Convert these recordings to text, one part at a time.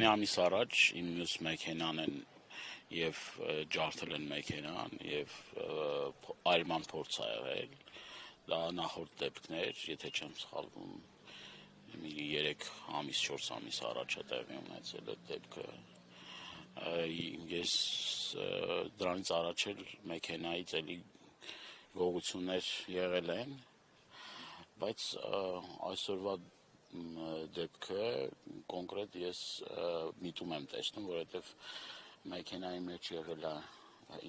քանի ամիս առաջ իմ մյուս մեքենան են եւ ջարդել են մեքենան եւ այրման փորձ ա եղել, դա նախորդ դեպքներ, եթե չեմ սխալվում, 3 ամիս, 4 ամիս առաջ է տեղի ունեցել այդ դեպքը, ես դրանից առաջ էլ մեքենայից էլի գողություններ եղել են, բայց այսօրվա դեպքը կոնկրետ ես միտում եմ տեսնում, որովհետև մեքենայի մեջ եղել է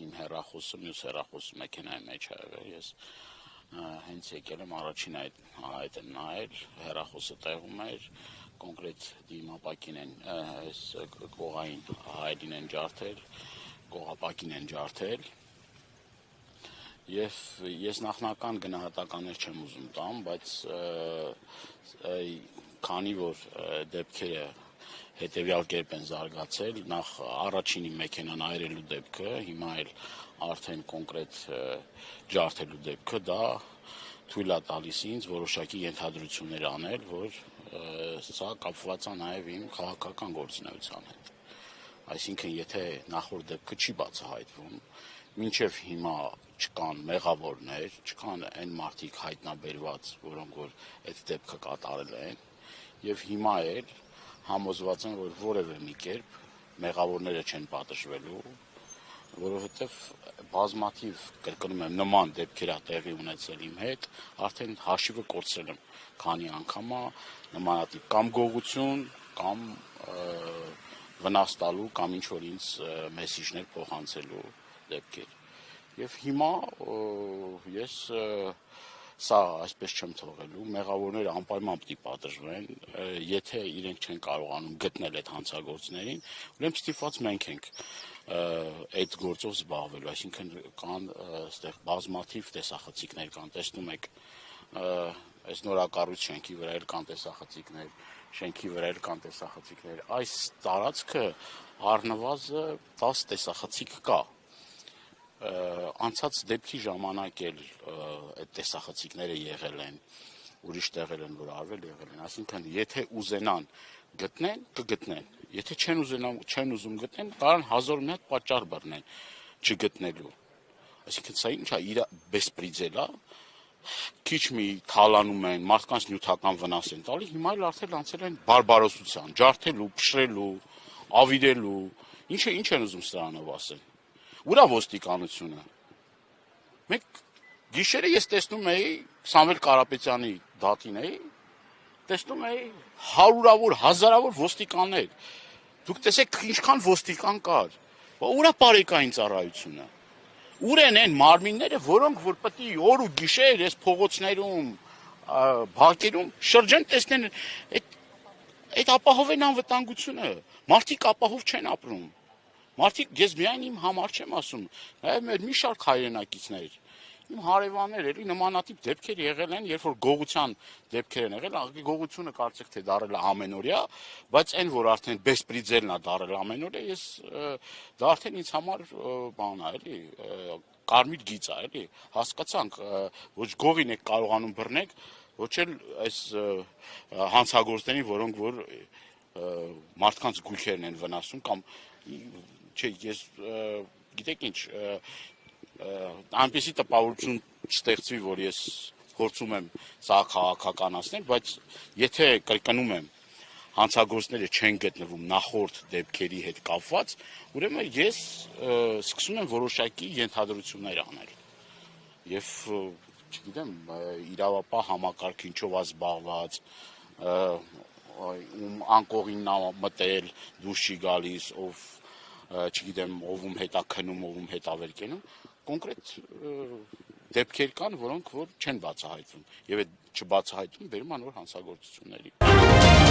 իմ հեռախոսը, մյուս հեռախոսը մեքենայի մեջ ա եղել, ես հենց եկել եմ առաջին այդ եմ նայել, հեռախոսը տեղում էր, կոնկրետ դիմապակին են, այս կողային հայելին են ջարդել, կողապակին են ջարդել, եւ ես նախնական գնահատականներ չեմ ուզում տամ, բայց քանի որ դեպքերը հետեւյալ կերպ են զարգացել, նախ առաջինի մեքենան այրելու դեպքը, հիմա էլ արդեն կոնկրետ ջարդելու դեպքը, դա թույլ է տալիս ինձ որոշակի ենթադրություններ անել, որ սա կապված է նաեւ իմ քաղաքական գործունեության հետ։ Այսինքն, եթե նախորդ դեպքը չի բացահայտվում, մինչև հիմա չկան մեղավորներ, չկան այն մարդիկ հայտնաբերված, որոնք որ այդ դեպքը կատարել են, եւ հիմա էլ համոզված են, որ որևէ մի կերպ մեղավորները չեն պատժվելու, որովհետեւ բազմաթիվ, կրկնում եմ, նման դեպքեր ա տեղի ունեցել իմ հետ, արդեն հաշիվը կորցրել եմ, քանի անգամ նմանատիպ կամ գողություն, կամ վնաս տալու, կամ ինչ-որ ինձ մեսիջներ փոխանցելու դեպքեր։ Եվ հիմա ես սա այսպես չեմ թողելու, մեղավորները անպայման պիտի պատժվեն, եթե իրենք չեն կարողանում գտնել այդ հանցագործներին, ուրեմն ստիպված մենք ենք այդ գործով զբաղվելու, այսինքն կան այստեղ բազմաթիվ տեսախցիկներ կան, տեսնում եք, այս նորակառույց շենքի վրա էլ կան տեսախցիկներ, շենքի վրա էլ կան տեսախցիկներ, այս տարածքը առնվազն 10 տեսախցիկ կա, անցած դեպքի ժամանակ էլ այդ տեսախցիկները եղել են, ուրիշ տեղեր են, որ արվել եղել են, այսինքն եթե ուզենան գտնեն, կգտնեն, եթե չեն ուզում գտնեն, կարան 1000 մի հատ պատճառ բռնեն չգտնելու, այսինքն սա ինչ է, բեսպրիձել է, քիչ մի թալանում են, մարդկանց նյութական վնաս են տալի, հիմա էլ արդեն անցել են բարբարոսության, ջարդելու, փշրելու, ավիրելու, ինչ են ուզում սրանով ասել։ Ուրա ոստիկանությունը։ Մեկ գիշերը ես տեսնում էի Սամվել Կարապետյանի դատին էի, տեսնում էի հարյուրավոր, հազարավոր ոստիկաններ։ Դուք տեսեք ինչքան ոստիկան կար։ Ուրա բարեկային ծառայությունը։ Ուր են այն մարմինները, որոնք որ պետք է օր ու գիշեր այս փողոցներում, բակերում շրջեն տեսնեն այդ ապահովեն անվտանգությունը։ Մարդիկ ապահով չեն ապրում։ Մարդիկ, ես միայն իմ համար չեմ ասում, նաև մեր մի շարք հայրենակիցներ, իմ հարևաններ էլի նմանատիպ դեպքեր եղել են, երբ որ գողության դեպքեր են եղել, գողությունը կարծեք թե դարել է ամենօրյա, բայց այն որ արդեն բեսպրիձելն է դարել ամենօրյա, ես դա արդեն ինձ համար բան է, էլի, կարմիր գիծ է, էլի, հասկացանք, ոչ գողին եք կարողանում բռնեք, ոչ էլ այս հանցագործներին, որոնք որ մարդկանց գույքերն են վնասում կամ չէ, ես գիտեք ինչ, այնպեսի տպավորություն ստեղծվի, որ ես փորձում եմ սա քաղաքականացնել, բայց եթե կրկնում եմ, հանցագործները չեն գտնվում նախորդ դեպքերի հետ կապված, ուրեմն ես սկսում եմ որոշակի ենթադրություններ անել։ Եվ չգիտեմ, իրավապահ համակարգիչով զբաղված, անկողին մտել, դուրս չի գալիս, ով չգիտեմ, ով հետ է քնում, ով հետ է վեր կենում, կոնկրետ դեպքեր կան, որոնք որ չեն բացահայտվում, եւ այդ չբացահայտվում բերում է նոր հանցագործությունների։